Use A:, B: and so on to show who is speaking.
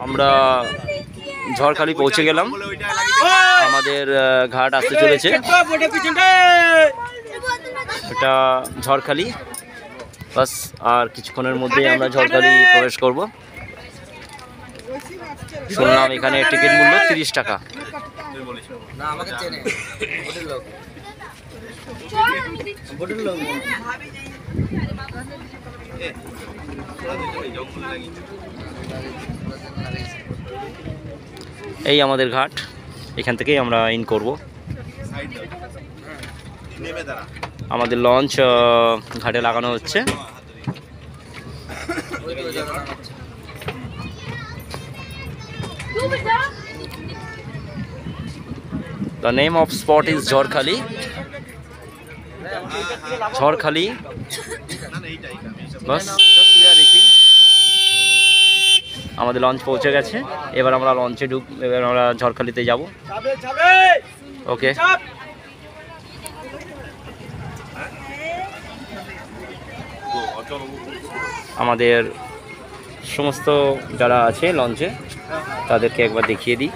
A: আমরা ঝড়খালি পৌঁছে গেলাম। আমাদের ঘাট আসতে চলেছে, এটা ঝড়খালি। বাস আর কিছুক্ষণের মধ্যেই আমরা ঝড়খালি প্রবেশ করব। শুনলাম এখানে টিকিট মূল্য 30 টাকা। এই আমাদের ঘাট, এখান থেকেই আমরা ইন করব। আমাদের লঞ্চ ঘাটে লাগানো হচ্ছে। The name of spot is Jharkhali. Jharkhali. Bus just we are reaching। আমাদের লঞ্চ পৌঁছে গেছে, এবার আমরা লঞ্চে এবার আমরা ঝড়খালিতে যাব। ওকে, আমাদের সমস্ত যারা আছে লঞ্চে তাদেরকে একবার দেখিয়ে দিই।